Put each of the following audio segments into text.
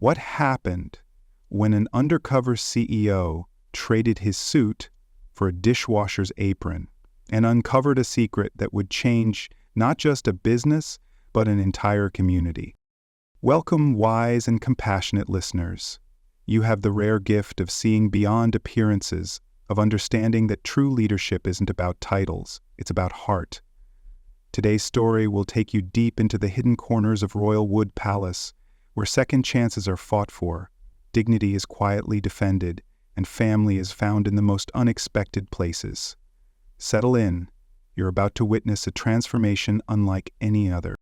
What happened when an undercover CEO traded his suit for a dishwasher's apron and uncovered a secret that would change not just a business, but an entire community? Welcome, wise and compassionate listeners. You have the rare gift of seeing beyond appearances, of understanding that true leadership isn't about titles, it's about heart. Today's story will take you deep into the hidden corners of Royal Wood Palace, where second chances are fought for, dignity is quietly defended, and family is found in the most unexpected places. Settle in. You're about to witness a transformation unlike any other.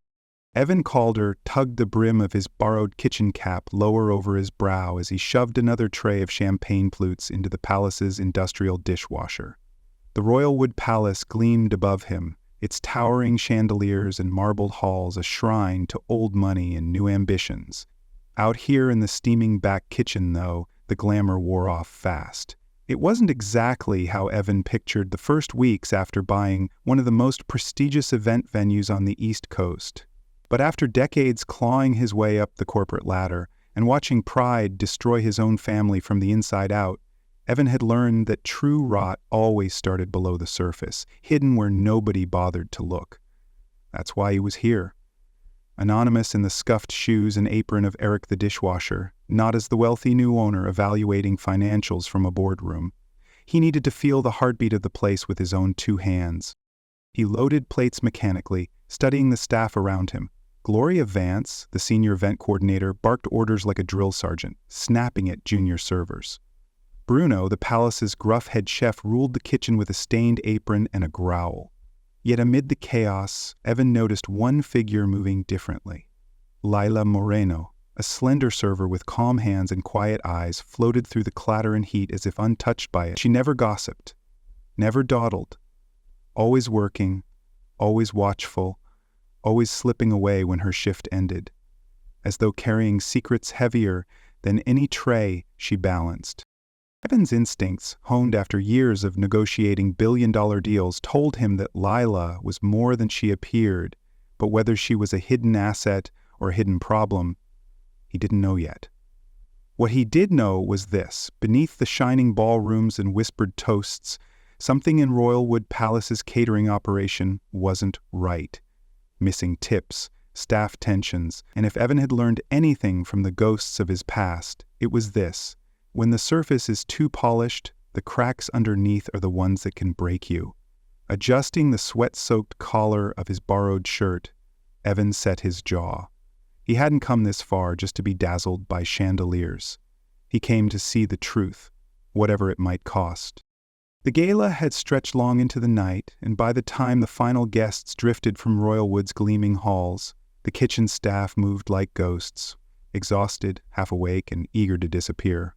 Evan Calder tugged the brim of his borrowed kitchen cap lower over his brow as he shoved another tray of champagne flutes into the palace's industrial dishwasher. The Royal Wood Palace gleamed above him, its towering chandeliers and marbled halls a shrine to old money and new ambitions. Out here in the steaming back kitchen, though, the glamour wore off fast. It wasn't exactly how Evan pictured the first weeks after buying one of the most prestigious event venues on the East Coast. But after decades clawing his way up the corporate ladder and watching pride destroy his own family from the inside out, Evan had learned that true rot always started below the surface, hidden where nobody bothered to look. That's why he was here. Anonymous in the scuffed shoes and apron of Eric the dishwasher, not as the wealthy new owner evaluating financials from a boardroom. He needed to feel the heartbeat of the place with his own two hands. He loaded plates mechanically, studying the staff around him. Gloria Vance, the senior event coordinator, barked orders like a drill sergeant, snapping at junior servers. Bruno, the palace's gruff head chef, ruled the kitchen with a stained apron and a growl. Yet amid the chaos, Evan noticed one figure moving differently. Lila Moreno, a slender server with calm hands and quiet eyes, floated through the clatter and heat as if untouched by it. She never gossiped, never dawdled, always working, always watchful, always slipping away when her shift ended. As though carrying secrets heavier than any tray she balanced. Evan's instincts, honed after years of negotiating billion-dollar deals, told him that Lila was more than she appeared, but whether she was a hidden asset or a hidden problem, he didn't know yet. What he did know was this: beneath the shining ballrooms and whispered toasts, something in Royal Wood Palace's catering operation wasn't right. Missing tips, staff tensions, and if Evan had learned anything from the ghosts of his past, it was this: when the surface is too polished, the cracks underneath are the ones that can break you. Adjusting the sweat-soaked collar of his borrowed shirt, Evan set his jaw. He hadn't come this far just to be dazzled by chandeliers. He came to see the truth, whatever it might cost. The gala had stretched long into the night, and by the time the final guests drifted from Royal Wood's gleaming halls, the kitchen staff moved like ghosts, exhausted, half awake, and eager to disappear.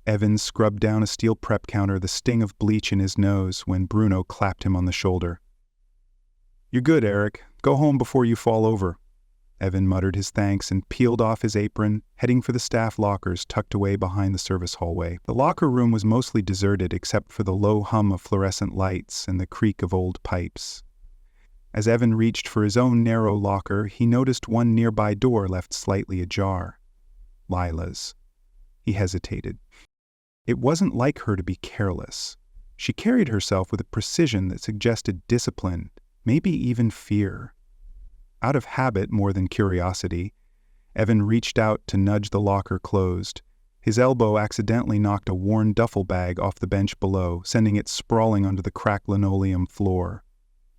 Evan scrubbed down a steel prep counter, the sting of bleach in his nose, when Bruno clapped him on the shoulder. "You're good, Eric. Go home before you fall over." Evan muttered his thanks and peeled off his apron, heading for the staff lockers tucked away behind the service hallway. The locker room was mostly deserted except for the low hum of fluorescent lights and the creak of old pipes. As Evan reached for his own narrow locker, he noticed one nearby door left slightly ajar. Lila's. He hesitated. It wasn't like her to be careless. She carried herself with a precision that suggested discipline, maybe even fear. Out of habit more than curiosity, Evan reached out to nudge the locker closed. His elbow accidentally knocked a worn duffel bag off the bench below, sending it sprawling onto the cracked linoleum floor.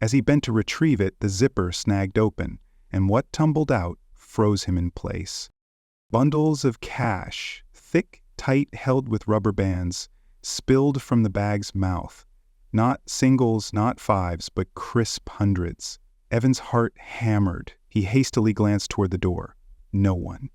As he bent to retrieve it, the zipper snagged open, and what tumbled out froze him in place. Bundles of cash, thick, tight, held with rubber bands, spilled from the bag's mouth. Not singles, not fives, but crisp hundreds. Evan's heart hammered. He hastily glanced toward the door. No one.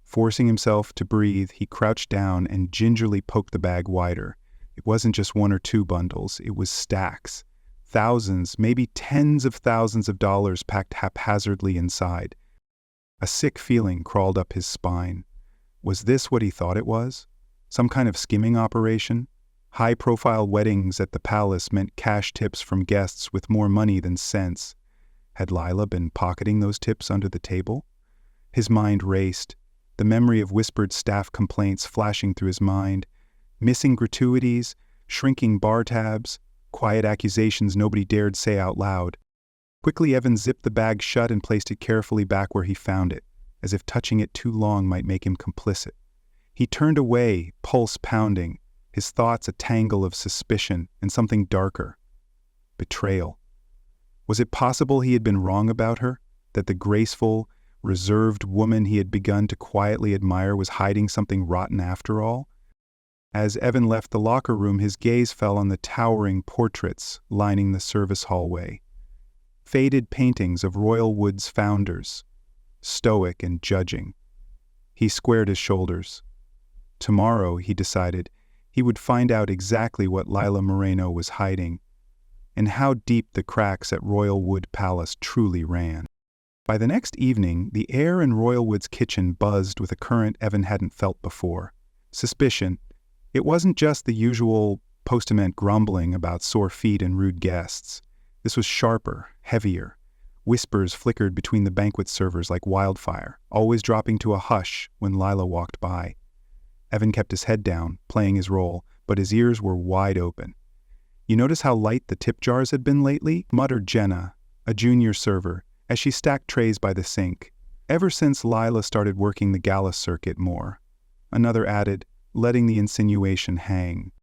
Forcing himself to breathe, he crouched down and gingerly poked the bag wider. It wasn't just one or two bundles, it was stacks. Thousands, maybe tens of thousands of dollars packed haphazardly inside. A sick feeling crawled up his spine. Was this what he thought it was? Some kind of skimming operation? High-profile weddings at the palace meant cash tips from guests with more money than sense. Had Lila been pocketing those tips under the table? His mind raced. the memory of whispered staff complaints flashing through his mind, missing gratuities, shrinking bar tabs, quiet accusations nobody dared say out loud. Quickly, Evan zipped the bag shut and placed it carefully back where he found it, as if touching it too long might make him complicit. He turned away, pulse pounding, his thoughts a tangle of suspicion and something darker. Betrayal. Was it possible he had been wrong about her, that the graceful, reserved woman he had begun to quietly admire was hiding something rotten after all? As Evan left the locker room, his gaze fell on the towering portraits lining the service hallway. Faded paintings of Royal Wood's founders, stoic and judging. He squared his shoulders. Tomorrow, he decided, he would find out exactly what Lila Moreno was hiding, and how deep the cracks at Royal Wood Palace truly ran. By the next evening, the air in Royal Wood's kitchen buzzed with a current Evan hadn't felt before. Suspicion. It wasn't just the usual postament grumbling about sore feet and rude guests. This was sharper, heavier. Whispers flickered between the banquet servers like wildfire, always dropping to a hush when Lila walked by. Evan kept his head down, playing his role, but his ears were wide open. "You notice how light the tip jars had been lately?" muttered Jenna, a junior server, as she stacked trays by the sink. "Ever since Lila started working the gala circuit more." Another added, letting the insinuation hang.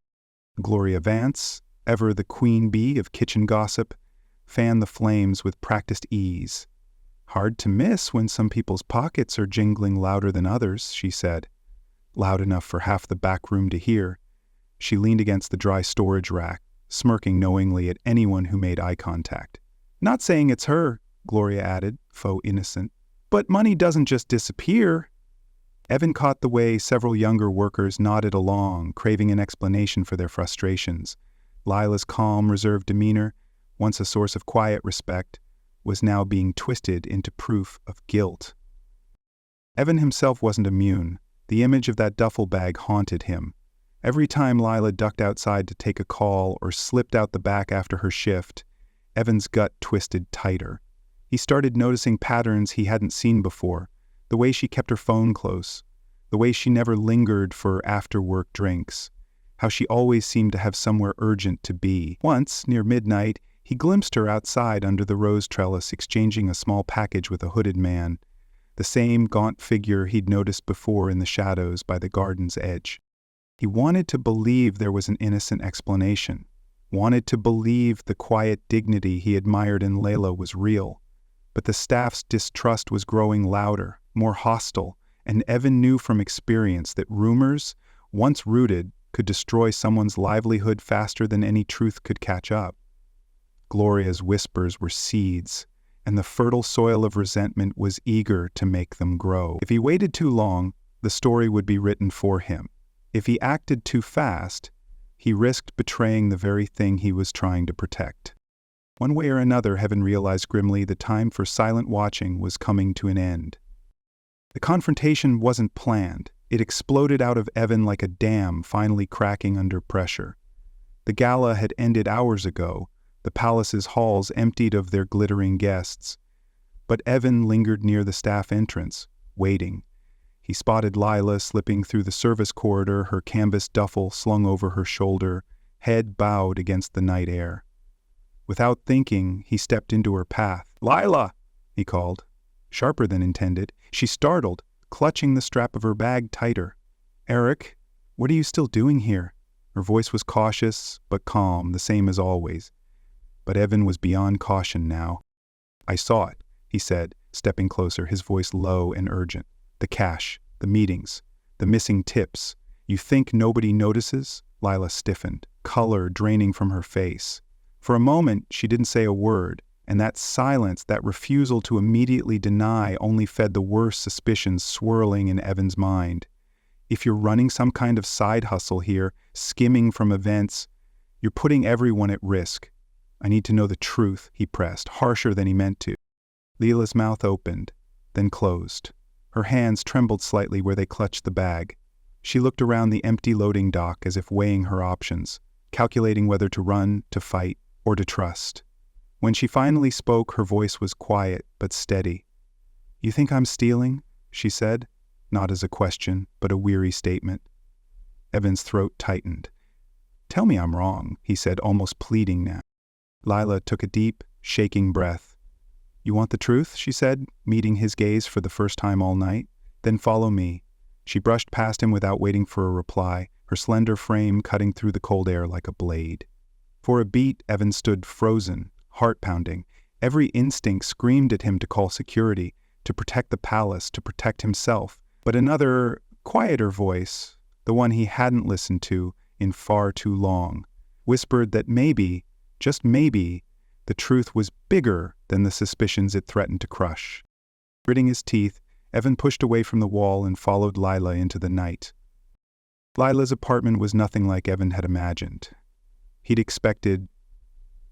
Gloria Vance, ever the queen bee of kitchen gossip, fanned the flames with practiced ease. "Hard to miss when some people's pockets are jingling louder than others," she said. Loud enough for half the back room to hear. She leaned against the dry storage rack, smirking knowingly at anyone who made eye contact. "Not saying it's her," Gloria added, faux innocent. "But money doesn't just disappear." Evan caught the way several younger workers nodded along, craving an explanation for their frustrations. Lila's calm, reserved demeanor, once a source of quiet respect, was now being twisted into proof of guilt. Evan himself wasn't immune. The image of that duffel bag haunted him. Every time Lila ducked outside to take a call or slipped out the back after her shift, Evan's gut twisted tighter. He started noticing patterns he hadn't seen before, the way she kept her phone close, the way she never lingered for after-work drinks, how she always seemed to have somewhere urgent to be. Once, near midnight, he glimpsed her outside under the rose trellis exchanging a small package with a hooded man, the same gaunt figure he'd noticed before in the shadows by the garden's edge. He wanted to believe there was an innocent explanation, wanted to believe the quiet dignity he admired in Layla was real, but the staff's distrust was growing louder, more hostile, and Evan knew from experience that rumors, once rooted, could destroy someone's livelihood faster than any truth could catch up. Gloria's whispers were seeds, and the fertile soil of resentment was eager to make them grow. If he waited too long, the story would be written for him. If he acted too fast, he risked betraying the very thing he was trying to protect. One way or another, Evan realized grimly, the time for silent watching was coming to an end. The confrontation wasn't planned. It exploded out of Evan like a dam finally cracking under pressure. The gala had ended hours ago, the palace's halls emptied of their glittering guests. But Evan lingered near the staff entrance, waiting. He spotted Lila slipping through the service corridor, her canvas duffel slung over her shoulder, head bowed against the night air. Without thinking, he stepped into her path. "Lila!" he called. Sharper than intended, she startled, clutching the strap of her bag tighter. "Eric, what are you still doing here?" Her voice was cautious, but calm, the same as always. But Evan was beyond caution now. "I saw it," he said, stepping closer, his voice low and urgent. "The cash, the meetings, the missing tips. You think nobody notices?" Lila stiffened, color draining from her face. For a moment, she didn't say a word, and that silence, that refusal to immediately deny, only fed the worst suspicions swirling in Evan's mind. If you're running some kind of side hustle here, skimming from events, you're putting everyone at risk. "I need to know the truth," he pressed, harsher than he meant to. Lila's mouth opened, then closed. Her hands trembled slightly where they clutched the bag. She looked around the empty loading dock as if weighing her options, calculating whether to run, to fight, or to trust. When she finally spoke, her voice was quiet but steady. "You think I'm stealing?" she said. not as a question, but a weary statement. Evan's throat tightened. "Tell me I'm wrong," he said, almost pleading now. Lila took a deep, shaking breath. "You want the truth?" she said, meeting his gaze for the first time all night. "Then follow me." She brushed past him without waiting for a reply, her slender frame cutting through the cold air like a blade. For a beat, Evan stood frozen, heart-pounding. Every instinct screamed at him to call security, to protect the palace, to protect himself. But another, quieter voice, the one he hadn't listened to in far too long, whispered that maybe, just maybe, the truth was bigger than the suspicions it threatened to crush. Gritting his teeth, Evan pushed away from the wall and followed Lila into the night. Lila's apartment was nothing like Evan had imagined. He'd expected,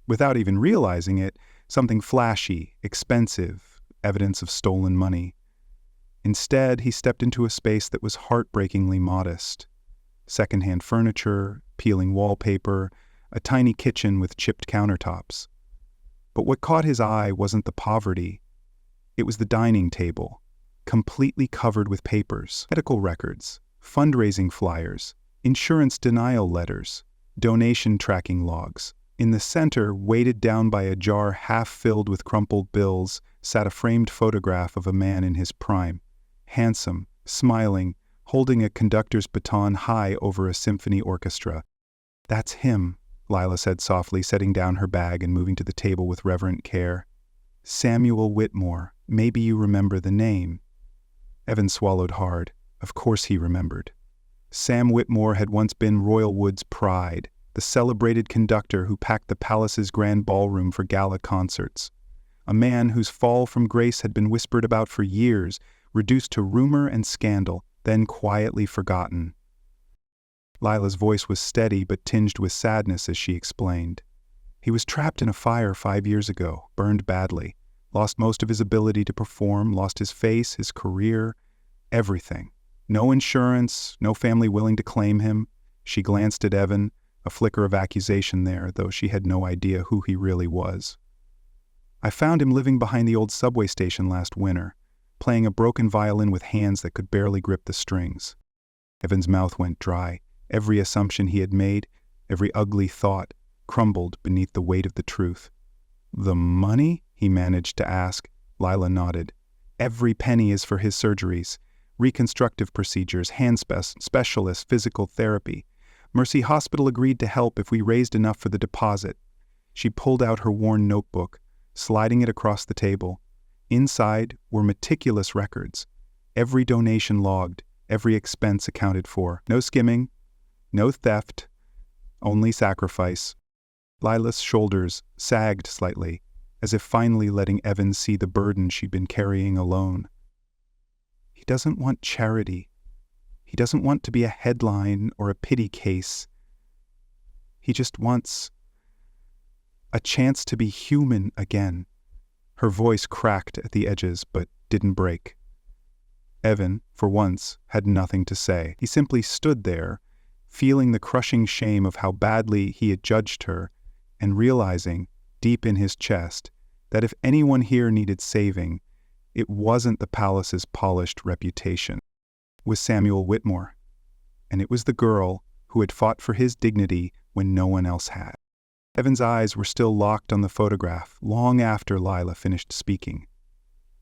without even realizing it, something flashy, expensive, evidence of stolen money. Instead, he stepped into a space that was heartbreakingly modest. Secondhand furniture, peeling wallpaper, a tiny kitchen with chipped countertops. But what caught his eye wasn't the poverty. It was the dining table, completely covered with papers, medical records, fundraising flyers, insurance denial letters, donation tracking logs. In the center, weighted down by a jar half filled with crumpled bills, sat a framed photograph of a man in his prime, handsome, smiling, holding a conductor's baton high over a symphony orchestra. "That's him," Lila said softly, setting down her bag and moving to the table with reverent care. "Samuel Whitmore. Maybe you remember the name." Evan swallowed hard. Of course he remembered. Sam Whitmore had once been Royalwood's pride, the celebrated conductor who packed the palace's grand ballroom for gala concerts. A man whose fall from grace had been whispered about for years, reduced to rumor and scandal, then quietly forgotten. Lila's voice was steady but tinged with sadness as she explained. He was trapped in a fire 5 years ago, burned badly, lost most of his ability to perform, lost his face, his career, everything. No insurance, no family willing to claim him. She glanced at Evan, a flicker of accusation there, though she had no idea who he really was. "I found him living behind the old subway station last winter, playing a broken violin with hands that could barely grip the strings." Evan's mouth went dry. Every assumption he had made, every ugly thought, crumbled beneath the weight of the truth. "The money?" he managed to ask. Lila nodded. "Every penny is for his surgeries, reconstructive procedures, hand specialists, physical therapy. Mercy Hospital agreed to help if we raised enough for the deposit." She pulled out her worn notebook, sliding it across the table. Inside were meticulous records, every donation logged, every expense accounted for. No skimming, no theft, only sacrifice. Lila's shoulders sagged slightly, as if finally letting Evan see the burden she'd been carrying alone. He doesn't want charity. He doesn't want to be a headline or a pity case. He just wants a chance to be human again. Her voice cracked at the edges, but didn't break. Evan, for once, had nothing to say. He simply stood there, feeling the crushing shame of how badly he had judged her, and realizing, deep in his chest, that if anyone here needed saving, it wasn't the palace's polished reputation. It was Samuel Whitmore, and it was the girl who had fought for his dignity when no one else had. Evan's eyes were still locked on the photograph long after Lila finished speaking.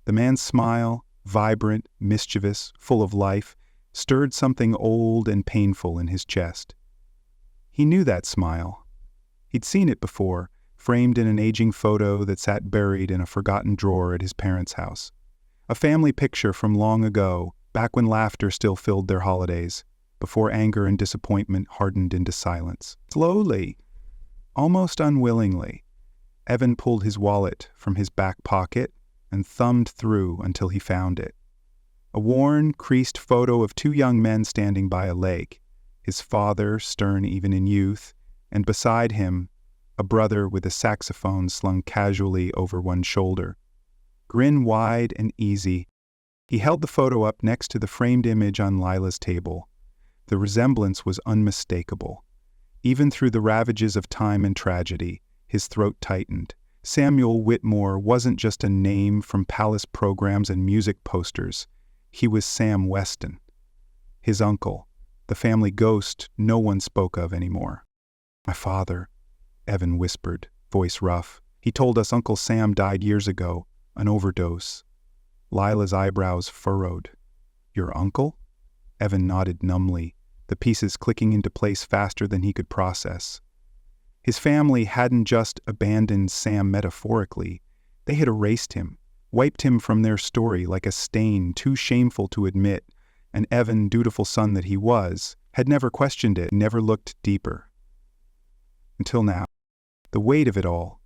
The man's smile, vibrant, mischievous, full of life, stirred something old and painful in his chest. He knew that smile. He'd seen it before, framed in an aging photo that sat buried in a forgotten drawer at his parents' house. A family picture from long ago, back when laughter still filled their holidays, before anger and disappointment hardened into silence. Slowly, almost unwillingly, Evan pulled his wallet from his back pocket and thumbed through until he found it. A worn, creased photo of two young men standing by a lake, his father stern even in youth, and beside him, a brother with a saxophone slung casually over one shoulder. Grin wide and easy, he held the photo up next to the framed image on Lila's table. The resemblance was unmistakable. Even through the ravages of time and tragedy, his throat tightened. Samuel Whitmore wasn't just a name from palace programs and music posters. He was Sam Weston, his uncle, the family ghost no one spoke of anymore. "My father," Evan whispered, voice rough. "He told us Uncle Sam died years ago, an overdose." Lila's eyebrows furrowed. "Your uncle?" Evan nodded numbly, the pieces clicking into place faster than he could process. His family hadn't just abandoned Sam metaphorically, they had erased him, wiped him from their story like a stain too shameful to admit, and Evan, dutiful son that he was, had never questioned it, never looked deeper. Until now. The weight of it all,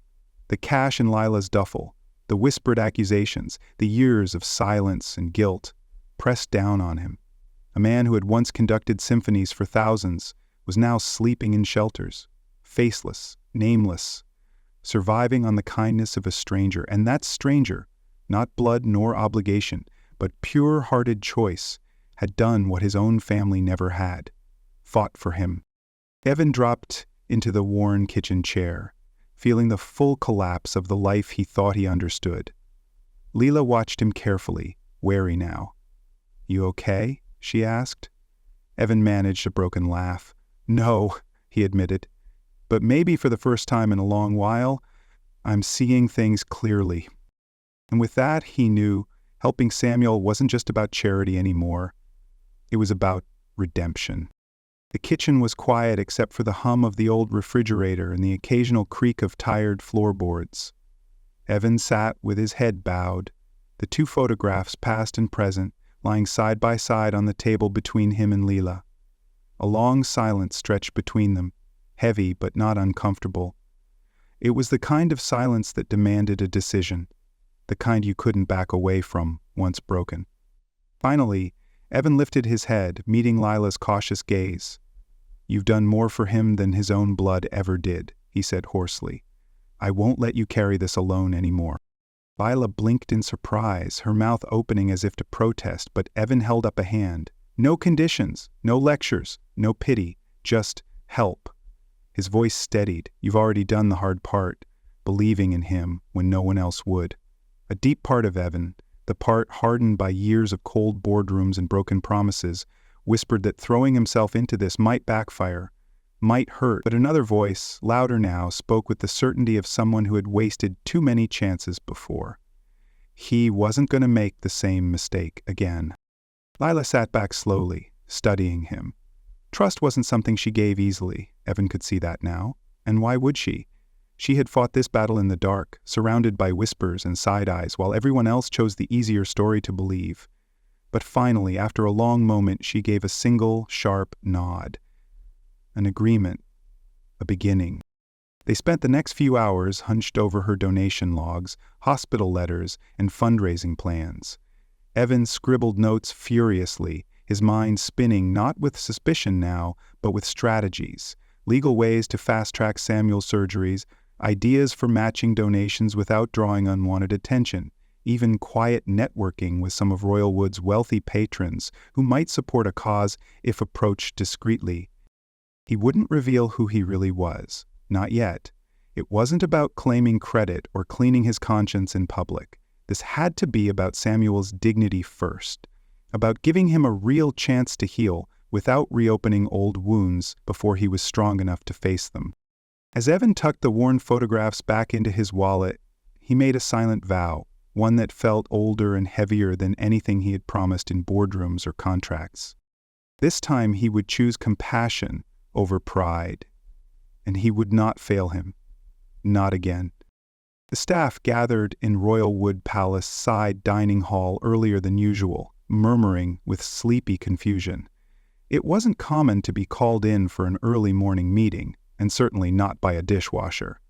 the cash in Lila's duffel, the whispered accusations, the years of silence and guilt, pressed down on him. A man who had once conducted symphonies for thousands was now sleeping in shelters, faceless, nameless, surviving on the kindness of a stranger, and that stranger, not blood nor obligation, but pure-hearted choice, had done what his own family never had, fought for him. Evan dropped into the worn kitchen chair, feeling the full collapse of the life he thought he understood. Lila watched him carefully, wary now. "You okay?" she asked. Evan managed a broken laugh. "No," he admitted, "but maybe for the first time in a long while, I'm seeing things clearly." And with that, he knew helping Samuel wasn't just about charity anymore. It was about redemption. The kitchen was quiet except for the hum of the old refrigerator and the occasional creak of tired floorboards. Evan sat with his head bowed, the two photographs, past and present, lying side by side on the table between him and Lila. A long silence stretched between them, heavy but not uncomfortable. It was the kind of silence that demanded a decision, the kind you couldn't back away from once broken. Finally, Evan lifted his head, meeting Lila's cautious gaze. "You've done more for him than his own blood ever did," he said hoarsely. "I won't let you carry this alone anymore." Lila blinked in surprise, her mouth opening as if to protest, but Evan held up a hand. "No conditions, no lectures, no pity, just help." His voice steadied. "You've already done the hard part, believing in him when no one else would." A deep part of Evan, the part hardened by years of cold boardrooms and broken promises, whispered that throwing himself into this might backfire, might hurt, but another voice, louder now, spoke with the certainty of someone who had wasted too many chances before. He wasn't going to make the same mistake again. Lila sat back slowly, studying him. Trust wasn't something she gave easily, Evan could see that now, and why would she? She had fought this battle in the dark, surrounded by whispers and side-eyes, while everyone else chose the easier story to believe. But finally, after a long moment, she gave a single, sharp nod. An agreement. A beginning. They spent the next few hours hunched over her donation logs, hospital letters, and fundraising plans. Evan scribbled notes furiously, his mind spinning not with suspicion now, but with strategies, legal ways to fast-track Samuel's surgeries, ideas for matching donations without drawing unwanted attention, even quiet networking with some of Royalwood's wealthy patrons who might support a cause if approached discreetly. He wouldn't reveal who he really was, not yet. It wasn't about claiming credit or cleaning his conscience in public. This had to be about Samuel's dignity first, about giving him a real chance to heal without reopening old wounds before he was strong enough to face them. As Evan tucked the worn photographs back into his wallet, he made a silent vow, one that felt older and heavier than anything he had promised in boardrooms or contracts. This time he would choose compassion over pride, and he would not fail him. Not again. The staff gathered in Royalwood Palace side dining hall earlier than usual, murmuring with sleepy confusion. It wasn't common to be called in for an early morning meeting, and certainly not by a dishwasher.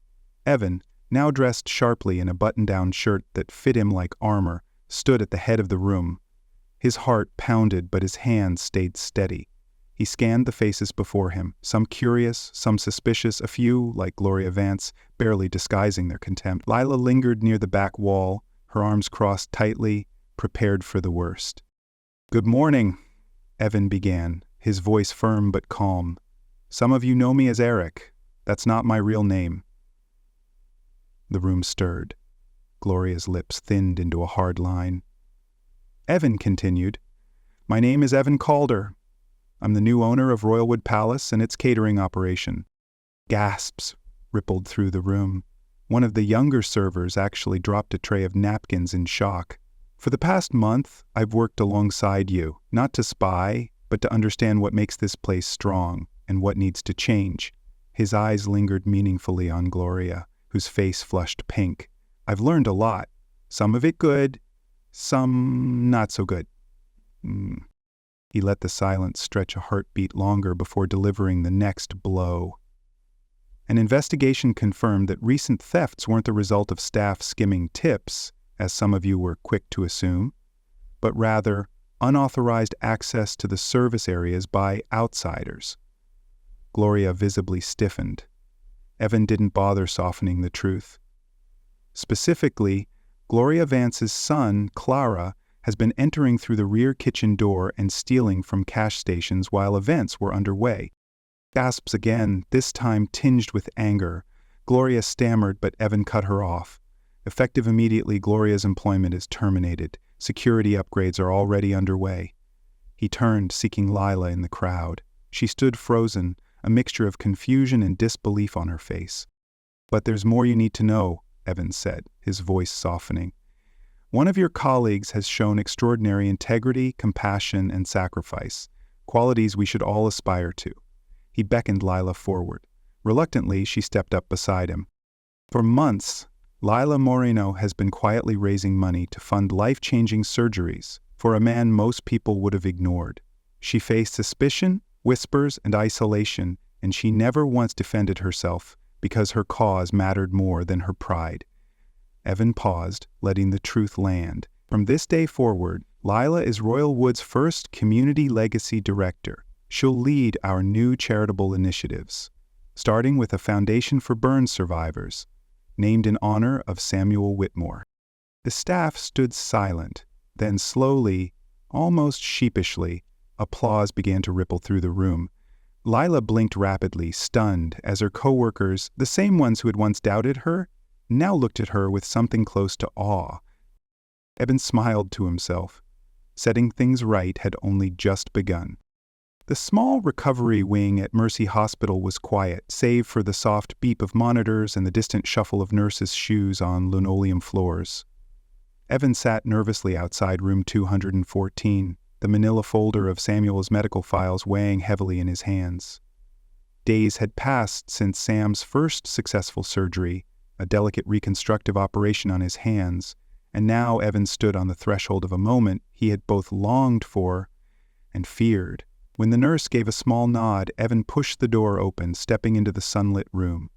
Evan, now dressed sharply in a button-down shirt that fit him like armor, stood at the head of the room. His heart pounded, but his hands stayed steady. He scanned the faces before him, some curious, some suspicious, a few, like Gloria Vance, barely disguising their contempt. Lila lingered near the back wall, her arms crossed tightly, prepared for the worst. "Good morning," Evan began, his voice firm but calm. "Some of you know me as Eric. That's not my real name." The room stirred. Gloria's lips thinned into a hard line. Evan continued, My name is Evan Calder. I'm the new owner of Royalwood Palace and its catering operation. Gasps rippled through the room. One of the younger servers actually dropped a tray of napkins in shock. For the past month, I've worked alongside you, not to spy, but to understand what makes this place strong and what needs to change. His eyes lingered meaningfully on Gloria, whose face flushed pink. I've learned a lot. Some of it good, some not so good. He let the silence stretch a heartbeat longer before delivering the next blow. An investigation confirmed that recent thefts weren't the result of staff skimming tips, as some of you were quick to assume, but rather unauthorized access to the service areas by outsiders. Gloria visibly stiffened. Evan didn't bother softening the truth. Specifically, Gloria Vance's son, Clara, has been entering through the rear kitchen door and stealing from cash stations while events were underway. Gasps again, this time tinged with anger. Gloria stammered, but Evan cut her off. Effective immediately, Gloria's employment is terminated. Security upgrades are already underway. He turned, seeking Lila in the crowd. She stood frozen, a mixture of confusion and disbelief on her face. "But there's more you need to know," Evan said, his voice softening. "One of your colleagues has shown extraordinary integrity, compassion, and sacrifice, qualities we should all aspire to." He beckoned Lila forward. Reluctantly, she stepped up beside him. For months, Lila Moreno has been quietly raising money to fund life-changing surgeries for a man most people would have ignored. She faced suspicion, whispers, and isolation, and she never once defended herself because her cause mattered more than her pride. Evan paused, letting the truth land. From this day forward, Lila is Royalwood's first Community Legacy Director. She'll lead our new charitable initiatives, starting with a foundation for burn survivors, named in honor of Samuel Whitmore. The staff stood silent. Then slowly, almost sheepishly, applause began to ripple through the room. Lila blinked rapidly, stunned, as her co-workers, the same ones who had once doubted her, now looked at her with something close to awe. Evan smiled to himself. Setting things right had only just begun. The small recovery wing at Mercy Hospital was quiet, save for the soft beep of monitors and the distant shuffle of nurses' shoes on linoleum floors. Evan sat nervously outside room 214, the manila folder of Samuel's medical files weighing heavily in his hands. Days had passed since Sam's first successful surgery, a delicate reconstructive operation on his hands, and now Evan stood on the threshold of a moment he had both longed for and feared. When the nurse gave a small nod, Evan pushed the door open, stepping into the sunlit room.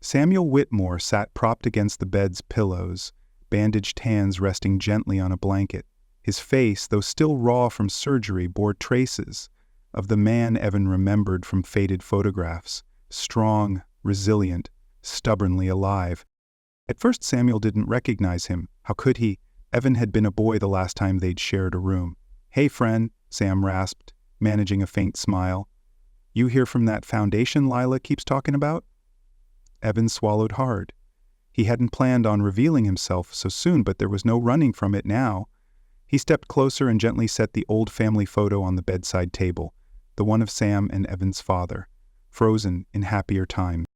Samuel Whitmore sat propped against the bed's pillows, bandaged hands resting gently on a blanket. His face, though still raw from surgery, bore traces of the man Evan remembered from faded photographs, strong, resilient, stubbornly alive. At first Samuel didn't recognize him. How could he? Evan had been a boy the last time they'd shared a room. "Hey, friend," Sam rasped, managing a faint smile. "You hear from that foundation Lila keeps talking about?" Evan swallowed hard. He hadn't planned on revealing himself so soon, but there was no running from it now. He stepped closer and gently set the old family photo on the bedside table, the one of Sam and Evan's father, frozen in happier times.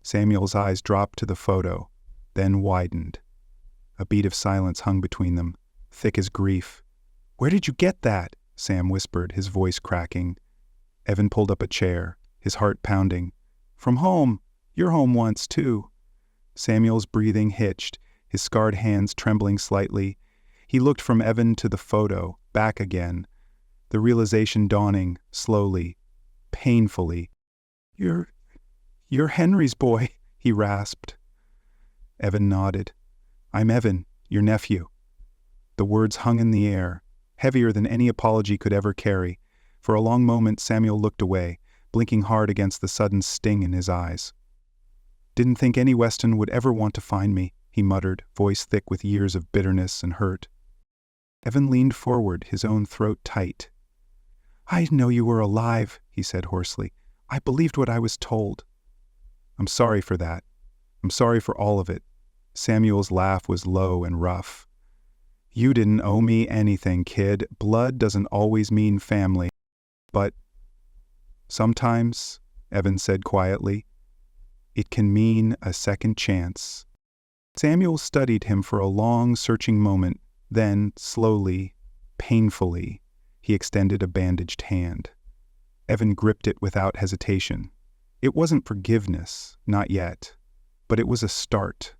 Samuel's eyes dropped to the photo, then widened. A beat of silence hung between them, thick as grief. "Where did you get that?" Sam whispered, his voice cracking. Evan pulled up a chair, his heart pounding. "From home. Your home once, too." Samuel's breathing hitched, his scarred hands trembling slightly. He looked from Evan to the photo, back again, the realization dawning, slowly, painfully. You're Henry's boy," he rasped. Evan nodded. "I'm Evan, your nephew." The words hung in the air, heavier than any apology could ever carry. For a long moment Samuel looked away, blinking hard against the sudden sting in his eyes. "Didn't think any Weston would ever want to find me," he muttered, voice thick with years of bitterness and hurt. Evan leaned forward, his own throat tight. "I know you were alive," he said hoarsely. "I believed what I was told." "I'm sorry for that. I'm sorry for all of it." Samuel's laugh was low and rough. You didn't owe me anything, kid. Blood doesn't always mean family. But sometimes, Evan said quietly, it can mean a second chance. Samuel studied him for a long, searching moment. Then, slowly, painfully, he extended a bandaged hand. Evan gripped it without hesitation. It wasn't forgiveness, not yet. But it was a start.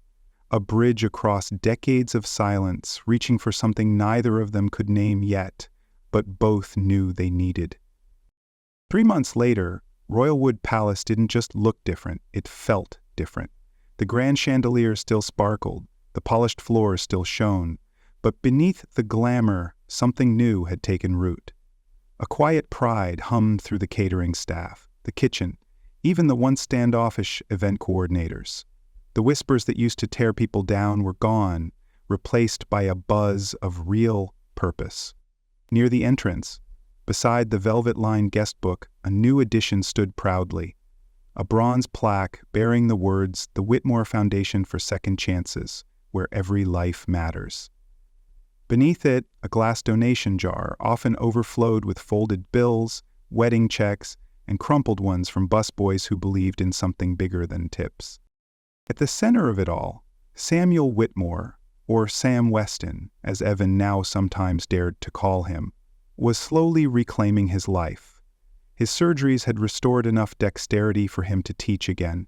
A bridge across decades of silence, reaching for something neither of them could name yet, but both knew they needed. 3 months later, Royalwood Palace didn't just look different, it felt different. The grand chandelier still sparkled, the polished floors still shone, but beneath the glamour, something new had taken root. A quiet pride hummed through the catering staff, the kitchen, even the once standoffish event coordinators. The whispers that used to tear people down were gone, replaced by a buzz of real purpose. Near the entrance, beside the velvet-lined guest book, a new edition stood proudly. A bronze plaque bearing the words, "The Whitmore Foundation for Second Chances, where every life matters." Beneath it, a glass donation jar, often overflowed with folded bills, wedding checks, and crumpled ones from busboys who believed in something bigger than tips. At the center of it all, Samuel Whitmore, or Sam Weston, as Evan now sometimes dared to call him, was slowly reclaiming his life. His surgeries had restored enough dexterity for him to teach again,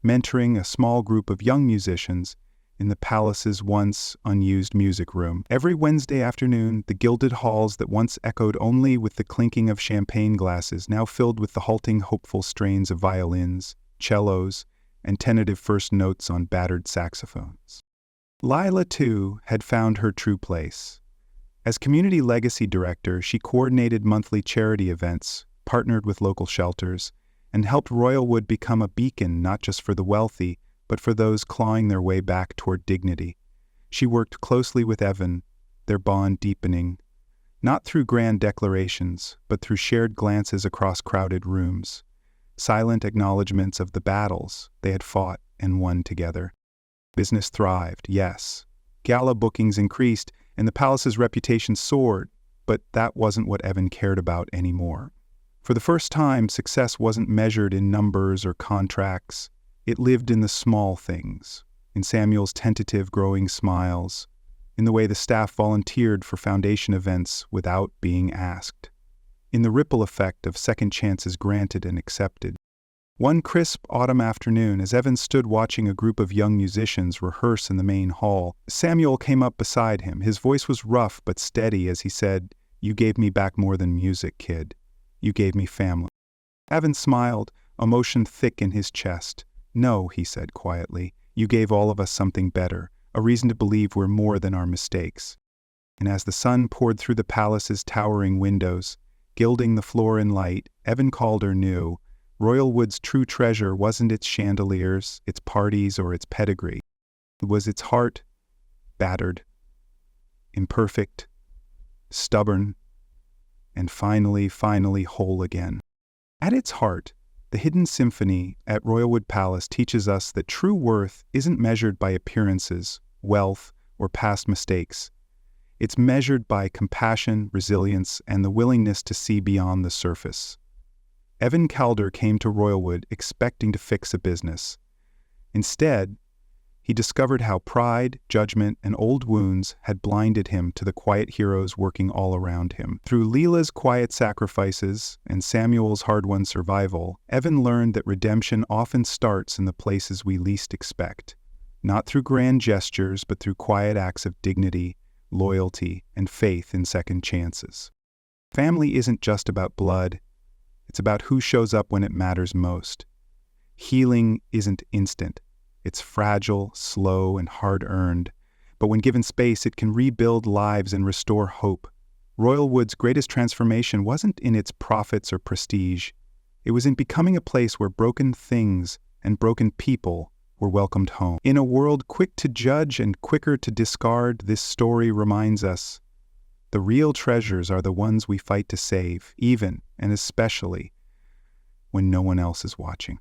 mentoring a small group of young musicians in the palace's once unused music room. Every Wednesday afternoon, the gilded halls that once echoed only with the clinking of champagne glasses now filled with the halting, hopeful strains of violins, cellos, and tentative first notes on battered saxophones. Lila, too, had found her true place. As community legacy director, she coordinated monthly charity events, partnered with local shelters, and helped Royalwood become a beacon not just for the wealthy, but for those clawing their way back toward dignity. She worked closely with Evan, their bond deepening, not through grand declarations, but through shared glances across crowded rooms, silent acknowledgments of the battles they had fought and won together. Business thrived, yes. Gala bookings increased, and the palace's reputation soared, but that wasn't what Evan cared about anymore. For the first time, success wasn't measured in numbers or contracts. It lived in the small things, in Samuel's tentative, growing smiles, in the way the staff volunteered for foundation events without being asked, in the ripple effect of second chances granted and accepted. One crisp autumn afternoon, as Evan stood watching a group of young musicians rehearse in the main hall, Samuel came up beside him. His voice was rough but steady as he said, "You gave me back more than music, kid. You gave me family." Evan smiled, emotion thick in his chest. "No," he said quietly, "you gave all of us something better, a reason to believe we're more than our mistakes." And as the sun poured through the palace's towering windows, gilding the floor in light, Evan Calder knew Royalwood's true treasure wasn't its chandeliers, its parties, or its pedigree. It was its heart, battered, imperfect, stubborn, and finally whole again. At its heart, the hidden symphony at Royalwood Palace teaches us that true worth isn't measured by appearances, wealth, or past mistakes. It's measured by compassion, resilience, and the willingness to see beyond the surface. Evan Calder came to Royalwood expecting to fix a business. Instead, he discovered how pride, judgment, and old wounds had blinded him to the quiet heroes working all around him. Through Leela's quiet sacrifices and Samuel's hard-won survival, Evan learned that redemption often starts in the places we least expect, not through grand gestures, but through quiet acts of dignity, loyalty, and faith in second chances. Family isn't just about blood. It's about who shows up when it matters most. Healing isn't instant. It's fragile, slow, and hard-earned. But when given space, it can rebuild lives and restore hope. Royalwood's greatest transformation wasn't in its profits or prestige. It was in becoming a place where broken things and broken people were welcomed home. In a world quick to judge and quicker to discard, this story reminds us the real treasures are the ones we fight to save, even and especially when no one else is watching.